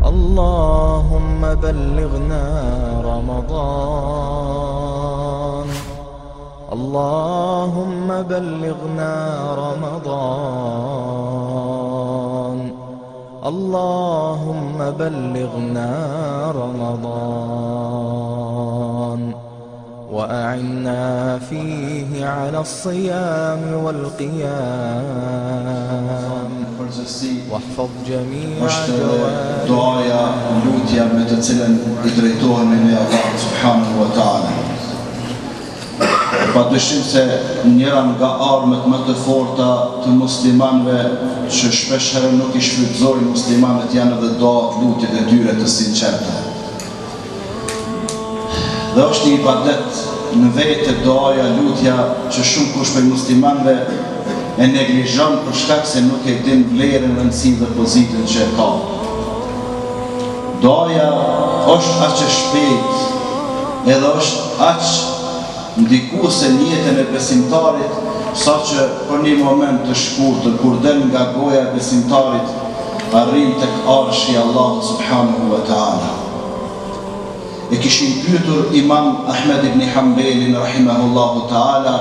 اللهم بلغنا رمضان اللهم بلغنا رمضان اللهم بلغنا رمضان وأعنا فيه على الصيام والقيام واحفظ جميع duaja, lutja me të cilën I drejtohemi ne Allah subhanahu wa ta'ala. Pa dyshim se njëra nga armët më të forta të muslimanëve që shpesh herë nuk I shfrytëzojnë muslimanët janë edhe duat, lutjet e tyre të sinqerta. Dhe është një ibadet në vetë duaja, lutja që shumë kush prej muslimanëve e neglizhon për shkak se nuk e din vlerën, rëndësinë dhe pozitën që e ka. Duaja është aq e shpejtë, edhe është aq ndikuese në jetën e besimtarit, saqë për një moment të shkurtër kur del nga goja e besimtarit arrin tek arshi I Allahut subhanahu wa ta'ala. E kishin pyetur Imam Ahmed ibn Hanbalin rahimahullahu ta'ala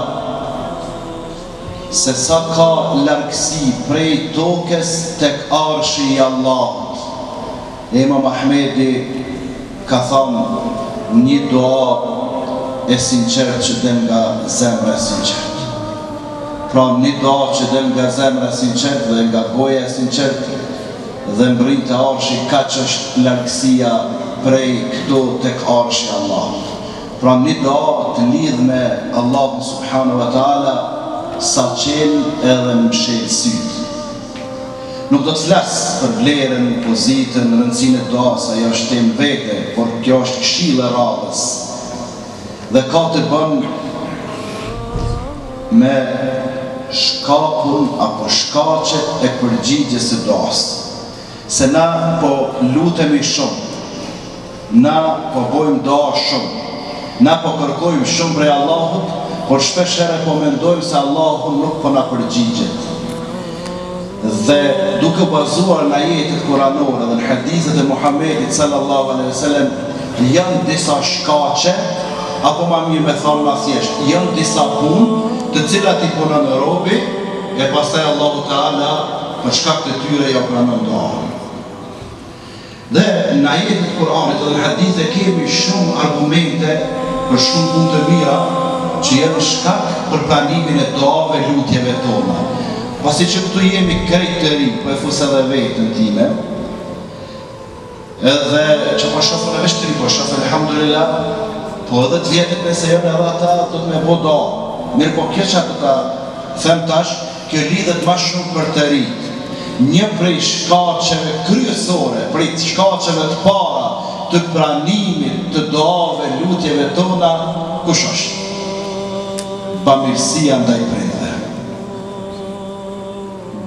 se sa ka largësi prej tokës tek arshi I Allahut. Imam Ahmedi ka thënë një dua e sinqert që del nga zemra e sinqert. Pra një dua që del nga zemra e sinqert dhe nga goja e sinqert dhe mbrin të arshi, kaq është largësia prej këto tek arshi I Allahut. Pra një dua të lidh me Allahun subhanahu wa ta'ala sa qel edhe në mshel syt. Nuk do të flas për vlerën, pozitën, rëndësinë e duas, ajo është temë vete, por kjo është këshill e radhës. Dhe ka të bën me shkakun apo shkaqet e përgjigjes së duas. Se na po lutemi shumë, na po bojmë dua shumë, na po kërkojmë shumë prej Allahut, por shpesh herë po mendojmë se Allahu nuk po na përgjigjet. Dhe duke bazuar në ajetet kuranore dhe në hadithet e Muhamedit sallallahu alaihi wasallam, janë disa shkaqe, apo ma mirë me thonë ma thjesht, janë disa punë të cilat I punon robi, e pastaj Allahu Teala për shkak të tyre ja pranon duan. Dhe në ajetet e Kuranit dhe në hadithe kemi shumë argumente për shumë punë të mira që janë shkak për pranimin e duave, lutjeve tona. Pasi që këtu jemi krejt të ri, po e fus edhe vetën time, edhe që po shofën e veshtri, po shofën alhamdulillah, po edhe të vjetët nëse jënë edhe ata do të me bo do. Mirë po kjo që të ta them tash, kjo lidhet ma shumë për të rritë. Një prej shkaqeve kryesore, prej shkaqeve të para të pranimit të duave, lutjeve tona, kush është? Bamirësia ndaj prindve.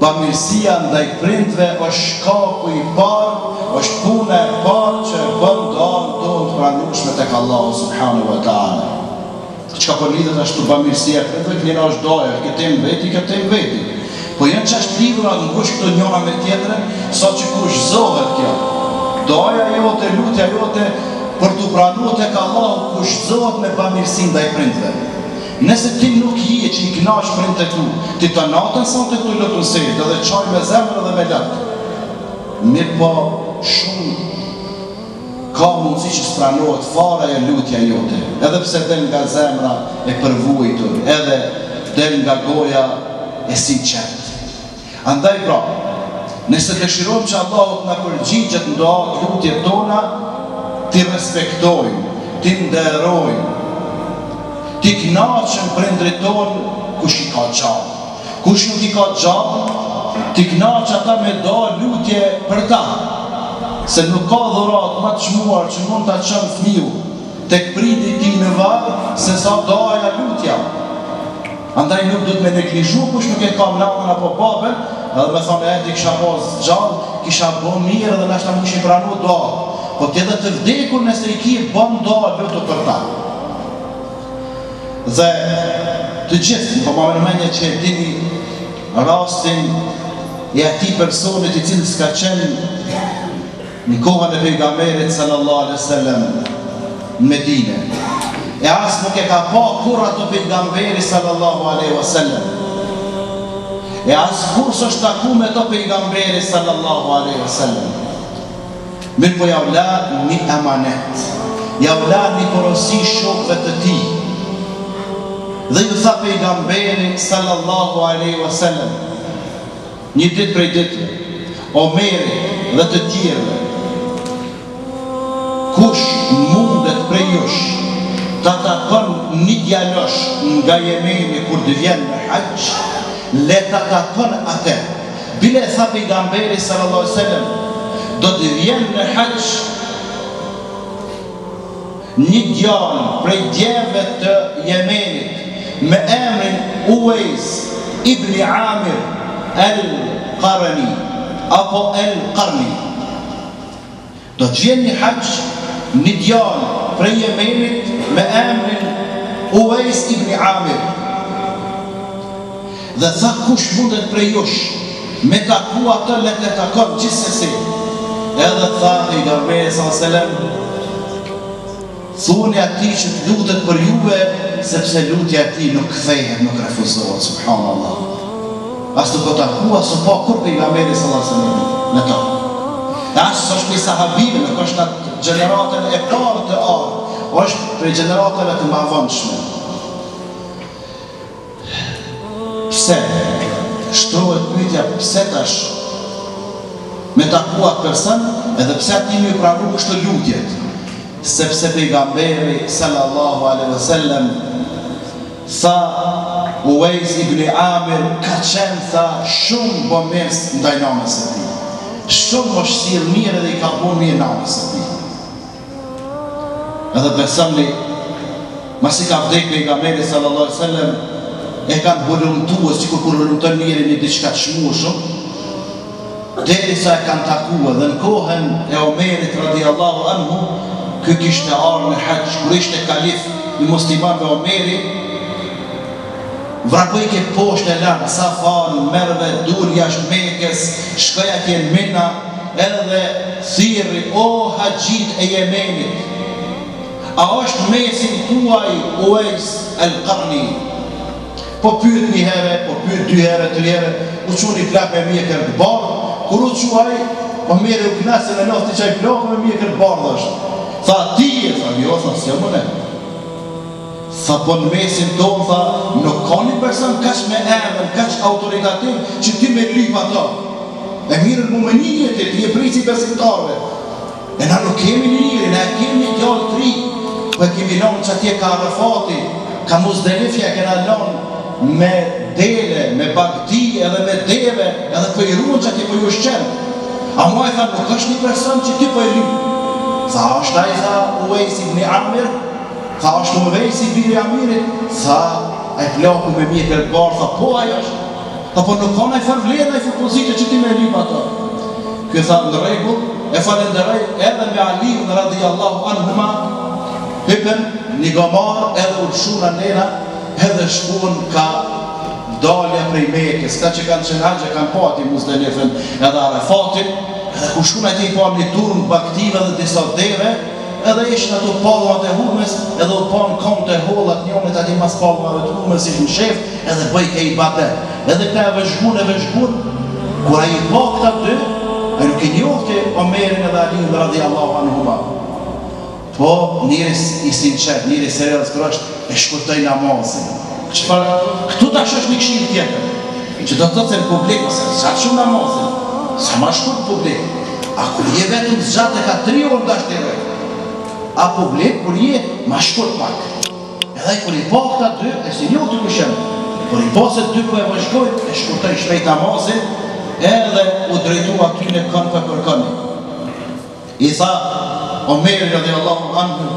Bamirësia ndaj prindve është shkaku I parë, është puna e parë që bën duan tonë të pranueshme tek Allahu subhanahu wa ta'ala. Çka po lidhet ashtu bamirësia e prindve, njëra është doja, këtë veti. Po janë çështë lidhura ngushtë këto njëra me tjetrën, saqë kush zohet kjo. Doja jote, lutja jote për të pranuar tek Allahu kush zohet me bamirësi ndaj prindve. Nëse ti nuk je që I kënaq prindët tu, ti të natën sa të këtu lutun sejt, edhe çaj me zemër edhe me lak. Mirë po shumë ka mundësi që s'pranohet fare e lutja jote, edhe pse del nga zemra e përvujtur, edhe del nga goja e sinqert. Andaj pra, nëse dëshirojmë që Allahu na përgjigjet në dua lutjet tona, ti respektojmë, ti nderojmë, ti kënaqem prindrit tonë kush I ka gjallë. Kush nuk I ka gjallë, ti kënaq ata me dua lutje për ta. Se nuk ka dhurat më të çmuar që mund ta çon fëmiu tek prindi I tij në varr se sa doaja lutja. Andaj nuk do të me neglizhu kush nuk e ka nanën apo babën, edhe me thonë ti kisha pas gjallë, kisha bo mirë dhe nashta më kishin pranu dalë. Po t'jedhe të vdekur nëse i ki bon dalë vëtu për ta. Dhe të gjithë, po ma më nëmenje që e dini rastin e ati personit i cilë s'ka qenë në kohën e pejgamberit sallallahu alaihi wasallam në Medine. E asë nuk e ka pa kur ato pejgamberi sallallahu alaihi wasallam. E asë kur së është taku me to pejgamberi sallallahu alaihi wasallam. Mirë po javla një amanet, javla një porosi shokëve të ti. Dhe ju tha pejgamberi sallallahu alaihi wasallam, një ditë prej ditë, Omeri dhe të tjerëve, kush mundet prej jush ta takon një djalosh nga Jemeni kur të vjen në haqq, le ta takon atë. Bile tha pejgamberi sallallahu alaihi wasallam, do të vjen në haqq një djalë prej djeve të Jemenit me emrin Uwejs ibn Amir el-Qarni apo el-Qarni. Do të vjen një haqq një djalë prej Jemenit me emrin Uwejs ibn Amir. Dhe tha kush mundet prej jush me taku atë le të takon gjithsesi. Edhe tha pejgamberi sallallahu alaihi wasallam, thuni atij që të lutet për juve, sepse lutja e tij nuk kthehet, nuk refuzohet, subhanallah. As të taku as po kur pejgamberi sallallahu alaihi wasallam në to. As është një sahabive, nuk është atë gjeneratën e parë të arë, është prej gjeneratëve të mëvonshme. Pse? Shtrohet pyetja pse tash me taku atë person, edhe pse ati më pranu kështu lutjet. Sepse pejgamberi sallallahu alaihi wasallam tha Uwejs ibn Amir ka qenë tha shumë bo mirës ndaj nanës e ti. Shumë është sjell mirë dhe i ka bo mirë nanës e ti. Edhe besoni, masi ka vdek pejgamberi sallallahu alaihi wasallam, e kanë volumtuar sikur kur volumton njëri një diçka të shmueshëm, derisa e kanë takuar dhe në kohën e Omerit radiallahu anhu, ky kishte ardhur në haxh, kur ishte kalif i muslimanëve Omeri, vrapojke poshtë e lanë, Safan, Merve, dur jashtë Mekës, shkoj atje në Mina, edhe thirri, o haxhit e Jemenit, a është mesin tuaj Uwejs el-Qarni? Po pyet një herë, po pyet dy herë, tre herë, u çuni plak me mjekër të bardhë, kur u quaj, po merre u knasën e lofti çaj plak me mjekër të bardhë është. Tha ti e tha, jo, tha, si më ne. Tha po në mesin tonë, tha, nuk ka një person kaq me emër, kaq autoritativ, që ti me lyp ato. E mirën mu me një jetit, ti e prisi besimtarve. E na nuk kemi një njëri, na kemi një djallë të ri, po e kemi lanë që atje ka Arafati, ka Muzdelifja, kena lanë me dele, me bagti, edhe me deve, edhe për i ruën që ati për ju shqenë. A mua e tha, nuk është një person që ti për i lyp. Tha, është a i tha Uwejs ibn Amir, tha, është Uwejs ibn Amirit, tha, a i plaku me mjekër të barë, tha, po ajo është. Tha, po nuk ka në i farvledha i fërpozite që ti me lyp ato. Kjo tha, në regull, e falenderej edhe me Aliun radiallahu anhuma, hypen një gomar edhe urshuna nena, edhe shkuën ka dalja prej Mekës, ka që kanë qenë haqë, kanë pati Muzdelifën edhe Arafatin, edhe ku shkuën ati i pa një turnë baktive dhe disa deve, edhe ishën ato palmat e humës, edhe u pa në kom të hollat njomit ati mas palmave të humës ishën shef, edhe bëjke i bate. Edhe këta e vëzhgun, kura i pa këta dy, e nuk i njofti Omerin edhe Aliun radiallahu anhuma. Po, njëri i sinqet, njëri i serios kërë është, e shkurtoj namazin. Këtu tash është një këshill tjetër, që do të thotë se në publik, ose zgjatë shumë namazin, sa ma shkurt publik. A kur je vetëm zgjatë e ka 3 orë dash të rejtë. A publik, kur je, ma shkurt pak. Edhe kur i po këta dy, e si njohë të këshem, kur i po se dy po e vëzhgojt, e shkurtoj shpejt namazin, edhe u drejtu aty në kënë për kërkëni. I tha, Omeri radiallahu anhu,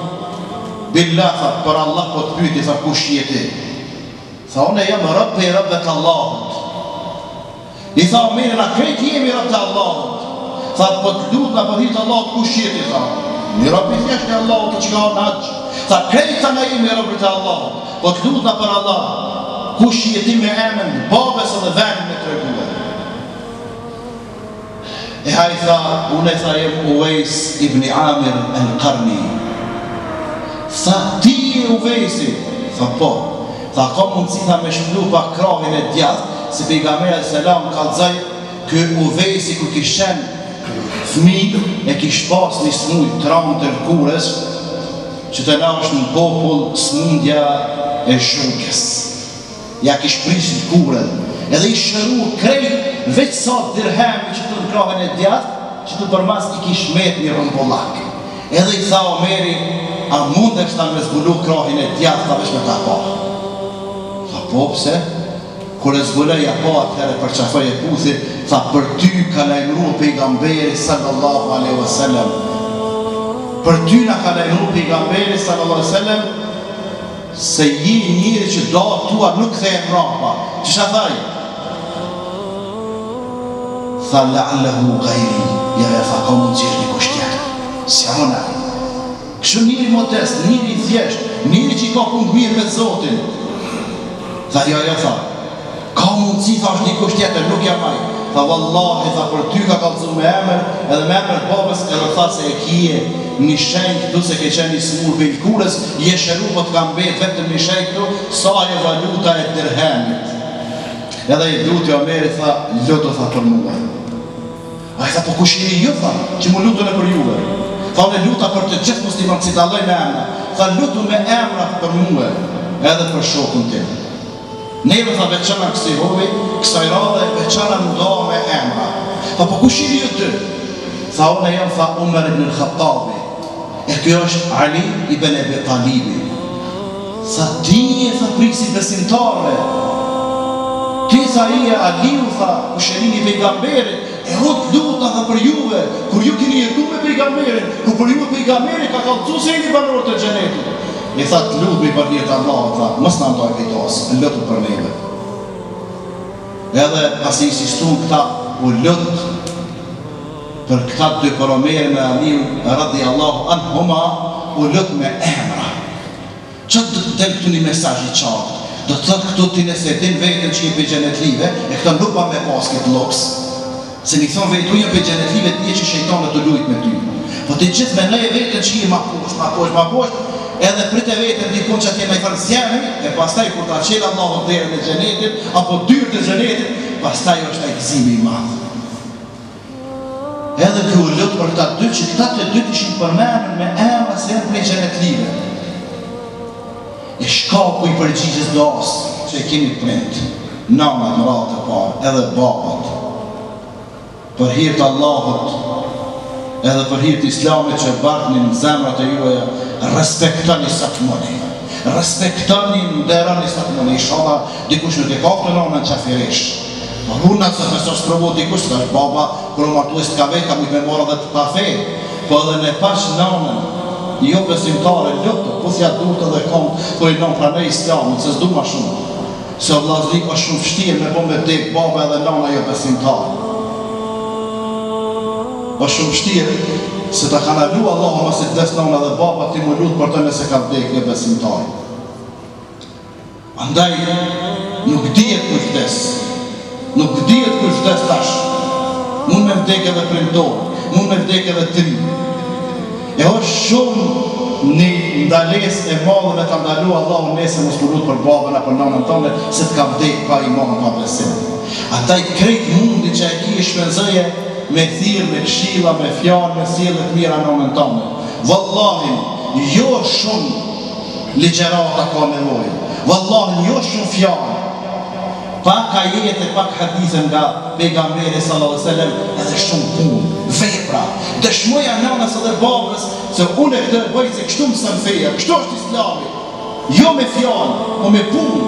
billah, tha, për Allah po të pyti, tha, kush jeti? Tha, unë e jam rëbë i rëbët Allahut. I tha Omeri, na krejt jemi rëbë të Allahut. Tha, po të lutë na përhitë Allahut, kush jeti, tha. Një rëbë i thjesht e Allahut të që ka në haqë. Tha, krejt ta na jemi rëbë të Allahut, po të lutë na për Allah. Kush jeti me emën, babes edhe venë me të reguve. E haj tha, unë e tha jem Uvejs ibn Amir el-Qarni. Tha, ti e Uvejsi? Tha, po. Tha, ka mundësi tha me shplu pa krahin e djath, se pejgamberi selam kallëzaj, kë Uvejsi ku kishen fëmijë e kish pas një smuj tramë të lëkures, që të na është në popull smundja e shurkes. Ja kish prish lëkuren, edhe i shëru krejt, veç sa dirhemi që të në krahen e djath, që të përmas i kish met një rëmbollak. Edhe i tha Omeri, a mund e kështa me zbulu krahin e djath, tha vesh me ta pa. Tha po, pse? Kër e zbulej a pa atëherë për qafaj e puthi, tha për ty ka lajmëru pejgamberi sallallahu alaihi wasallam. Për ty na ka lajmëru pejgamberi sallallahu alaihi wasallam, se ji njëri që do tua nuk thejnë rapa. Qësha thaj? Tha la'allahu gajri, ja tha ka mund qështë një kusht tjetër. Si ona. Kështu njëri modest, njëri thjesht, njëri që i ka punë mirë me Zotin. Tha ja tha, ka mundësi, tha është një kusht tjetër, nuk ja maj. Tha vallahi, tha për ty ka kalëzu me emër, edhe me emër babës, edhe tha se e kije një shenjë këtu se ke qenë një smur për lëkurës, je shëru po të kam betë vetëm një shenjë këtu, sa e valuta e dirhemit. Edhe i luti Omeri, tha, lutu, tha, për mua. A i tha, po kush jeni ju, tha, që mu lutu në për juve. Tha, unë luta për të gjithë muslimon, si taloj me emra. Tha, lutu me emra për mua, edhe për shokun tim. Neve, tha, veçana kësi hovi, kësaj radhe, veçana nda me emra. Tha, po kush jeni ju ty? Tha, unë e jam, tha, Umar ibn al-Khattabi. E kjo është Ali ibn Abi Talibi. Tha, ti e tha prisi besimtarve. Ti tha i e Aliu, tha, kusherini pejgamberit, e hot luta tha për juve, kur ju kini jetu me pejgamberin, kur për juve pejgamberin ka kalëcu se jeni banor të gjenetit. I tha, të lutë me i përnjetë Allah, tha, mës në ndoj vitasë, në lutë për neve. Edhe pas i insistun këta, u lutë për këta dy për Omeri me Aliu, radhi Allahu anhuma, u lutë me emra. Qëtë të të këtu një mesaj i qartë? Do të thëtë këtu t'i nëse din vetën që i për gjenetlive, e këta nuk pa me pas këtë loks. Se një thonë vetu një për gjenetlive t'je që shejtanë të lujt me ty. Po t'i gjithë me nëje vetën që i ma poshtë, edhe prit e vetën dikun që t'jena i farëzjemi, e pastaj kur t'a qelë Allahu dherën e gjenetit, apo dyrë të gjenetit, pastaj është a gëzimi i madhë. Edhe kjo lutë për këta dy, që këta të dy t'ishin përmenën me emra se janë prej gjenetlive. E shkaku i përgjigjës do asë, që e kemi prind, nanat më ratë e parë, edhe babat. Për hirtë Allahut, edhe për hirtë Islamit që bartëni në zemrat e juve, respektoni sa të mëni. Respektoni në derani sa të mëni. Ishala, dikush nuk e ka këtë nanën qafiresh. Runa se të së provo dikush, të është baba, kërë martues të ka vetë, ka mujtë me mora dhe të kafe, po edhe ne pash nanën, jo besimtare, lutë, puthja duhet edhe kom, po i non pranej Islamit, se s'du ma shumë. Se o vlazlik është shumë fështirë me po me tek baba edhe nana jo besimtare. O shumë fështirë, se ta kanë lu Allahu mëse të des nana dhe baba ti mu lutë për të nëse ka vdek një besimtare. Andaj, nuk dihet kush vdes, nuk dihet kush vdes tash. Mund me vdek edhe prindor, mund me vdek edhe tri. E është shumë një ndales e madhe me të ndalu Allahu nese mos të lutë për babën apo nanën tonë, se të ka vdek pa iman pa besim. Ata i krejt mundi që e ki i shpenzëje me thirë, me kshila, me fjarë, me thirë dhe të mira nanën tonë. Wallahi, jo shumë ligjerata ka nevojë. Wallahi, jo shumë fjarë. Pak ajete, pak hadithe nga pejgamberi sallallahu alaihi wasallam, edhe shumë punë, vepra. Dëshmoja nanës edhe babës se unë e këtë bëj se kështu më sën feja, kështu është Islami. Jo me fjalë, po me punë.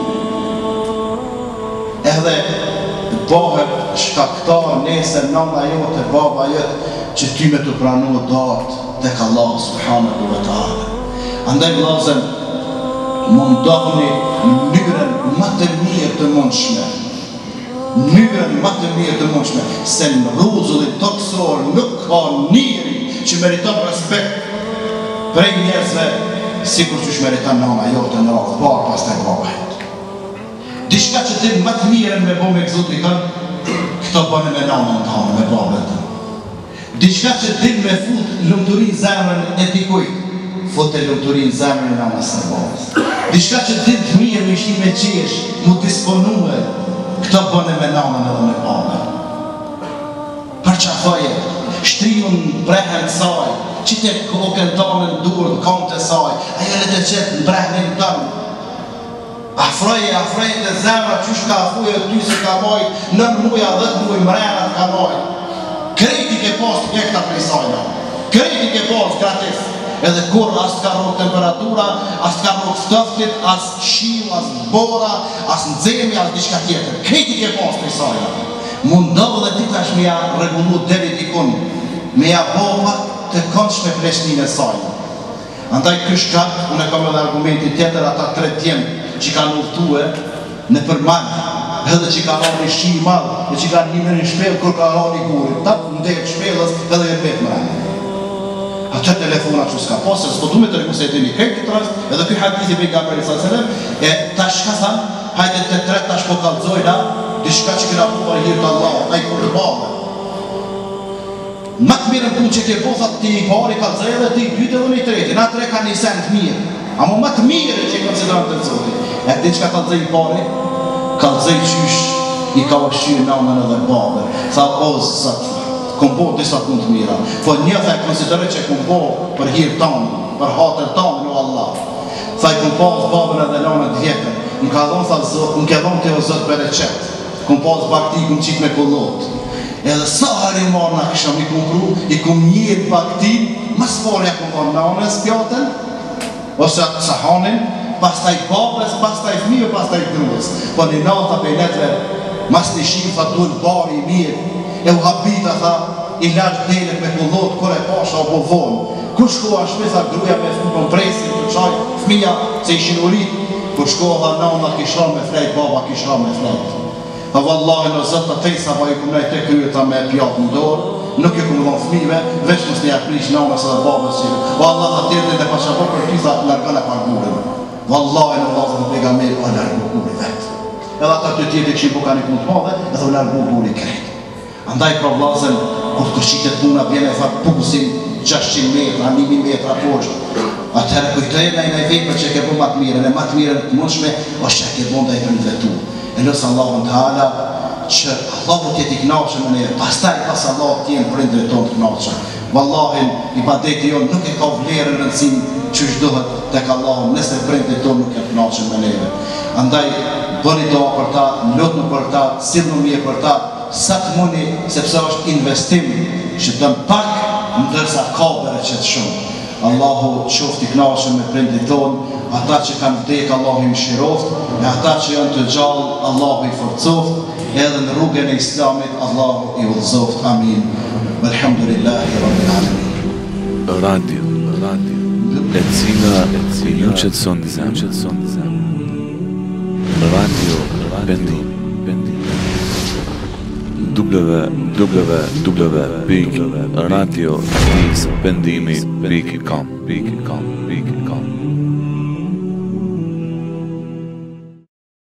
Edhe bëhet shkaktar nese nana jote, baba jote, që ty me të pranu datë tek Allah subhanahu wa ta'ala. Andaj vllazën, mundohni mënyrën më të mirë të mundshme mënyrën më të mirë të mundshme, se në rrezullin toksor nuk ka njeri që meriton respekt prej njerëzve sikur që meriton nama jote në radhë parë pastaj baba. Diçka që ti më të mirën me bo me egzotikën, këto bënë me namën të hanë, me babet. Diçka që ti me fut lumëturin zemrën e dikujt, fut e lumëturin zemrën e namës në babës. Diçka që ti të mirë me ishi me qesh, mu disponue, këto bënë me namën edhe me babet. Për qafaje, shtriun brehen saj, që te kokën tonë në durë, në kam të saj, ajo le të qëtë në brehnin tonë, Afroje të zemra qysh ka afuje ty se ka mojt, 9 muja, 10 muj mrena ka mojt. Kreti ke pas të kekta prej sajna. Kreti ke pas gratis. Edhe kur as ka rrot temperatura, as ka rrot ftoftit, as shiu, as bora, as nxemi, as diçka tjetër. Kreti ke pas prej sajna. Mundohë dhe ti tash me ja regullu deri dikun, me ja boha të konçme pleshnin e sajna. Andaj këshkat, unë e kam edhe argumenti tjetër ata 3 djemë, që kanë uftue në përmand, edhe që kanë rani shi i madhë, e që kanë një në shpelë kur kanë rani gurit, tapë në dhejtë shpelës edhe e vetë mërani. Atë telefona që s'ka pasë, s'po du me të reku se e të një krejtë këtë rast, edhe këj hadithi për nga për i s.a.s. E tash ka thanë, hajde të tretë tash po kalzojna, dishka që këna po për hirtë Allah, a i kur të bale. Ma të mirën punë që ke po, thot ti i pari kalzoj edhe ti i dytë edhe një treti, na 3 ka një sen të mirë. Amo më të mire që i konsiderën të Zotit. E ti që ka kalëzëj i pari, kalëzëj qysh i ka ushqyë namën edhe babë. Tha, o zëtë, kom bo disa punë të mira. Po një tha e konsiderën që kom bo për hirë tamë, për hatër tamë në Allah. Tha i kom pas babën edhe namën të vjetër. Më ka dhonë, tha Zotë, më ke dhonë të o Zotë bereqet. Kom pas bakti, kom qitë me kollot. Edhe sa herë i marë nga kësham i kumpru, i kom njërë bakti, mas parja kom marë namës pjatën, ose atë sahanin, pastaj babës, pastaj fëmijë, pastaj gruës. Po një nata për netve, mas një shimë, tha duhet bari i mirë, e u habita, tha, i lashtë delet me kullot, kër e pasha o po vonë. Kur shkoha shpe, tha, gruja me fëmën presin, të qaj, fëmija, se ishin urit, kur shkoha, tha, nana kisha me flejt, baba kisha me flejt. Tha, vallahi në zëtë të tejsa, pa i kumnej të kryeta me pjatë në dorë, nuk e kumë dhonë fëmive, veç mës një aprish nanës edhe babës qire. Allah të tjerën dhe pasha po për pisa largën e pargurin. Wallahi në vazën e pegameri, o largu guri vetë. Edhe ata të tjerë të këshim po ka një punë të madhe, edhe o largu guri krejtë. Andaj pra vlazën, kur të qitet puna, bjene e thakë pusin 600 metra, 1000 metra poshtë. Atëherë kujtojnë e në vejpër që ke bu matë mire, në matë mire të mundshme, o që ke bu nda i për në vetu. E lësë Allahun të hala, që Allahu t'jet i knaqën në neve, pastaj pas Allahu t'jen prindre tonë të knaqën. Wallahin, i badeti jonë nuk e ka vlerën në nësim që shdohet tek Allahu, nëse prindre tonë nuk e knaqën në neve. Andaj, bëni doa për ta, lutnu për ta, silnu mje për ta, sa të muni, sepse është investim që dëm pak, ndërsa ka bereqet shumë. Allahu qofti knaqën me prindre tonë, ata që kanë vdek, Allahu i mëshiroft, e ata që janë të gjallë, Allahu i forcoft, edhe në rrugën e Islamit, Allahu i udhëzoft. Amin. Alhamdulillahi Rabbil Alamin. Radio, e cila ju qëtëson në zemë. Radio Bendim. www.radiobendimi.com